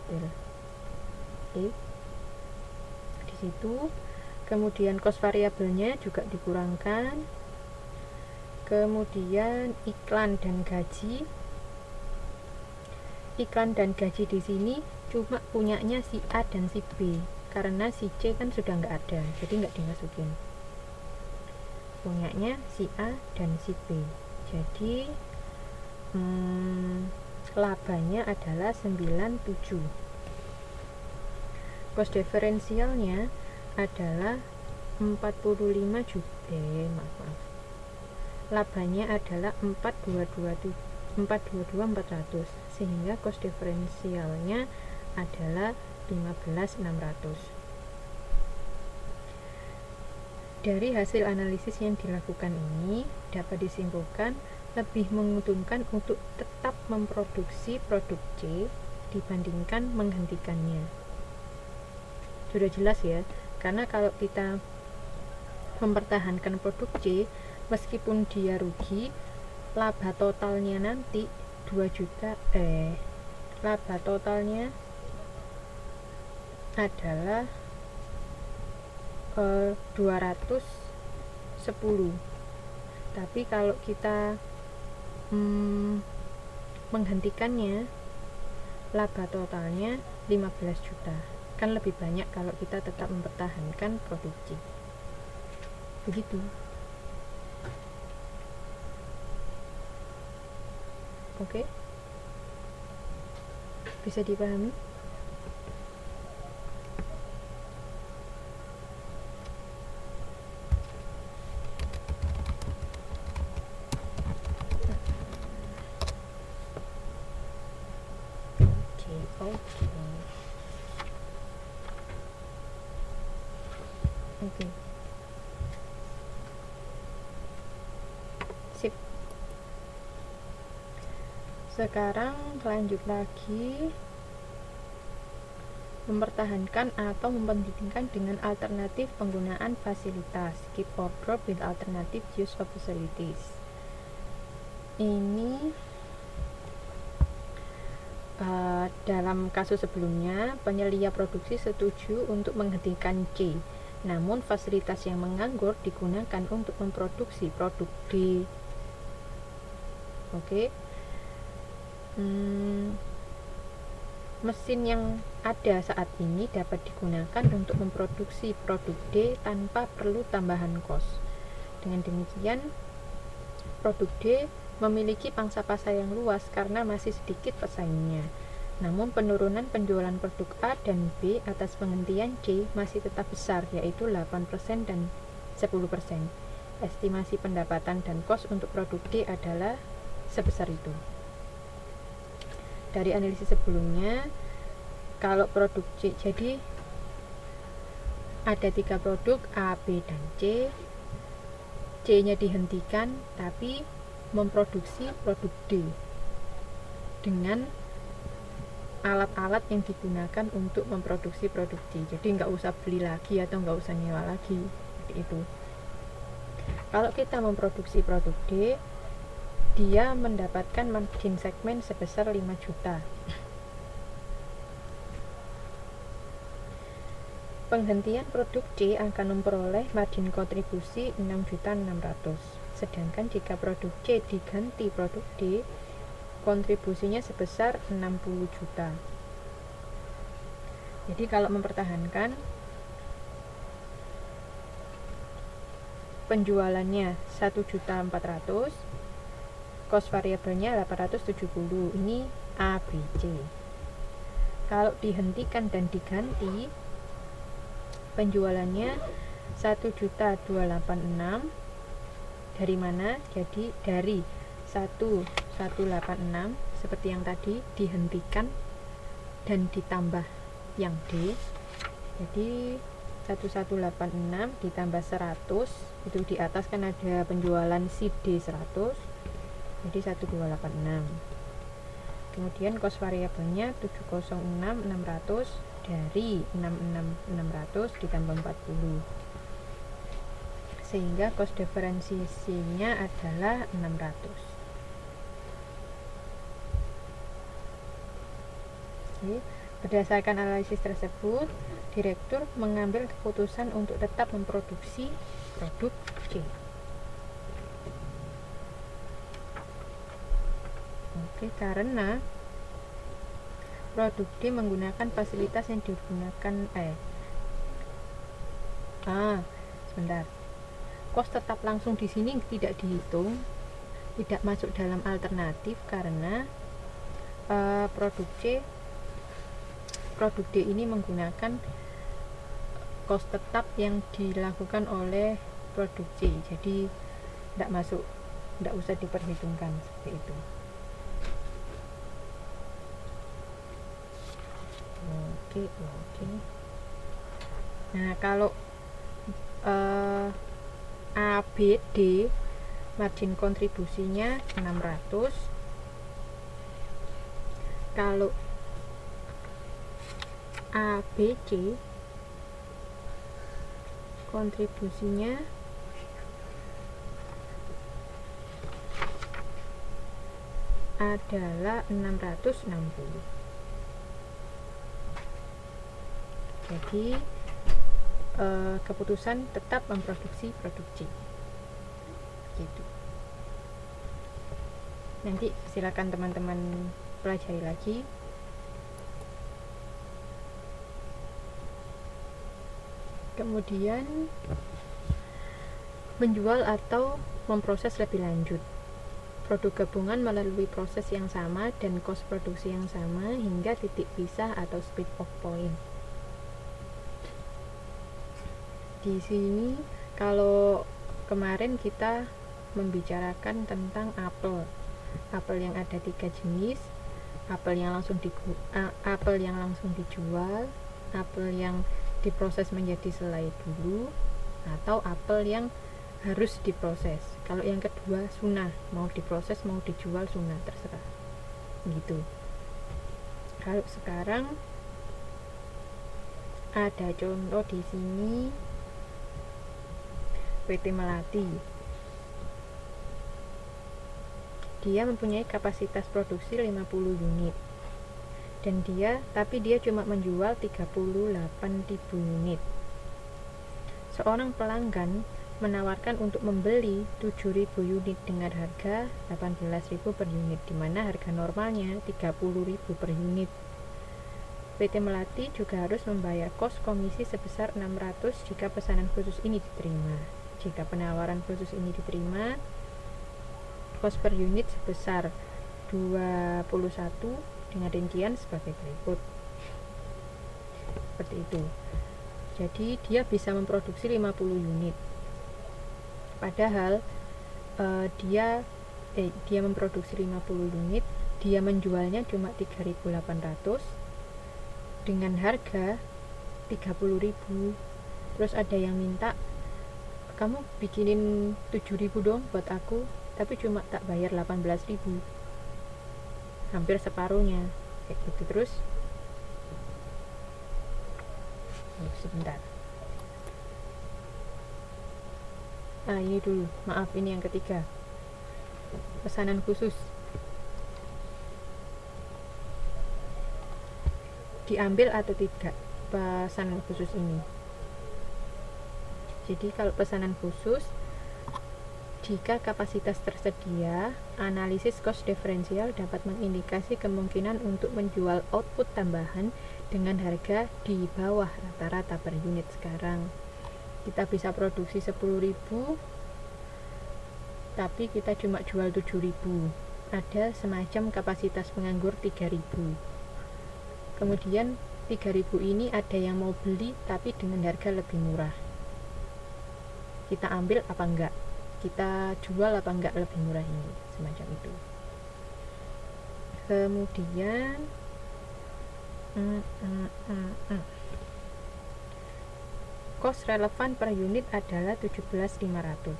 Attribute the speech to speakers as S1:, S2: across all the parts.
S1: detail. Oke, di situ. Kemudian cost variabelnya juga dikurangkan. Kemudian iklan dan gaji. Iklan dan gaji di sini cuma punyanya si A dan si B, karena si C kan sudah nggak ada, jadi nggak dimasukin. Punyanya si A dan si B. Jadi labanya adalah 97. Cost diferensialnya adalah 45 juta, maaf. Labanya adalah 422.400, sehingga cost diferensialnya adalah 15.600. Dari hasil analisis yang dilakukan ini dapat disimpulkan lebih menguntungkan untuk tetap memproduksi produk C dibandingkan menghentikannya. Sudah jelas ya, karena kalau kita mempertahankan produk C meskipun dia rugi, laba totalnya nanti 2 juta laba totalnya adalah 210. Tapi kalau kita menghentikannya, laba totalnya 15 juta. Kan lebih banyak kalau kita tetap mempertahankan produksi. Begitu. Oke? Bisa dipahami? Oke. Sip. Sekarang lanjut lagi, mempertahankan atau mempentingkan dengan alternatif penggunaan fasilitas. Keep or drop with alternative use of facilities. Ini dalam kasus sebelumnya, penyelia produksi setuju untuk menghentikan C, namun fasilitas yang menganggur digunakan untuk memproduksi produk D. Oke. Mesin yang ada saat ini dapat digunakan untuk memproduksi produk D tanpa perlu tambahan kos. Dengan demikian, produk D memiliki pangsa pasar yang luas karena masih sedikit pesaingnya. Namun penurunan penjualan produk A dan B atas penghentian C masih tetap besar, yaitu 8% dan 10%. Estimasi pendapatan dan kos untuk produk D adalah sebesar itu. Dari analisis sebelumnya, kalau produk C, jadi ada 3 produk A, B, dan C. C-nya dihentikan, tapi memproduksi produk D dengan alat-alat yang digunakan untuk memproduksi produk D. Jadi nggak usah beli lagi atau nggak usah nyewa lagi, seperti itu. Kalau kita memproduksi produk D, dia mendapatkan margin segmen sebesar 5 juta. Penghentian produk C akan memperoleh margin kontribusi 6.600.000. Sedangkan jika produk C diganti produk D, kontribusinya sebesar 60 juta. Jadi kalau mempertahankan, penjualannya 1.400.000, cost variabelnya 870. Ini A, B, C. Kalau dihentikan dan diganti, penjualannya 1.286. Dari mana? Jadi dari 1.186 seperti yang tadi, dihentikan dan ditambah yang D. Jadi 1.186 ditambah 100, itu di atas kan ada penjualan si D 100, jadi 1.286. Kemudian cost variabelnya 706.600 dari 66.600 ditambah 40, sehingga cost diferensiasinya adalah 600. Oke. Berdasarkan analisis tersebut, direktur mengambil keputusan untuk tetap memproduksi produk C. Karena produk D menggunakan fasilitas yang digunakan sebentar. Kos tetap langsung di sini tidak dihitung, tidak masuk dalam alternatif karena produk D ini menggunakan kos tetap yang dilakukan oleh produk C, jadi tidak masuk, tidak usah diperhitungkan seperti itu. Oke. Nah, kalau ABD margin kontribusinya 600. Kalau ABC kontribusinya adalah 660. Jadi keputusan tetap memproduksi produk C. Gitu. Nanti silakan teman-teman pelajari lagi. Kemudian menjual atau memproses lebih lanjut. Produk gabungan melalui proses yang sama dan kos produksi yang sama hingga titik pisah atau split off point. Di sini kalau kemarin kita membicarakan tentang apel yang ada 3 jenis, apel yang langsung dijual, apel yang diproses menjadi selai dulu, atau apel yang harus diproses. Kalau yang kedua sunnah, mau diproses mau dijual sunnah, terserah gitu. Kalau sekarang ada contoh di sini PT Melati. Dia mempunyai kapasitas produksi 50 unit. Dan tapi dia cuma menjual 38.000 unit. Seorang pelanggan menawarkan untuk membeli 7.000 unit dengan harga 18.000 per unit, di mana harga normalnya 30.000 per unit. PT Melati juga harus membayar kos komisi sebesar 600 jika pesanan khusus ini diterima. Jika penawaran khusus ini diterima, kos per unit sebesar 21 dengan rincian sebagai berikut. Seperti itu. Jadi dia bisa memproduksi 50 unit. Padahal dia memproduksi 50 unit, dia menjualnya cuma 3.800 dengan harga 30.000. Terus ada yang minta, kamu bikinin 7.000 dong buat aku, tapi cuma tak bayar 18.000, hampir separuhnya kayak gitu. Terus sebentar, ini dulu, maaf, ini yang ketiga, pesanan khusus. Diambil atau tidak pesanan khusus ini? Jadi kalau pesanan khusus, jika kapasitas tersedia, analisis cost diferensial dapat mengindikasi kemungkinan untuk menjual output tambahan dengan harga di bawah rata-rata per unit sekarang. Kita bisa produksi 10.000, tapi kita cuma jual 7.000. Ada semacam kapasitas penganggur 3.000. Kemudian 3.000 ini ada yang mau beli tapi dengan harga lebih murah. Kita ambil apa enggak? Kita jual apa enggak lebih murah ini? Semacam itu. Kemudian cost relevan per unit adalah 17.500.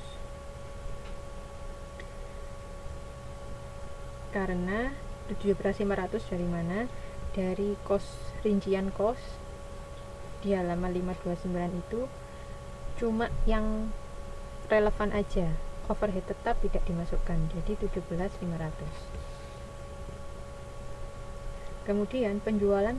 S1: Karena 17.500 dari mana? Dari rincian kos di halaman 529 itu cuma yang relevan aja, overhead tetap tidak dimasukkan, jadi 17.500. Kemudian penjualan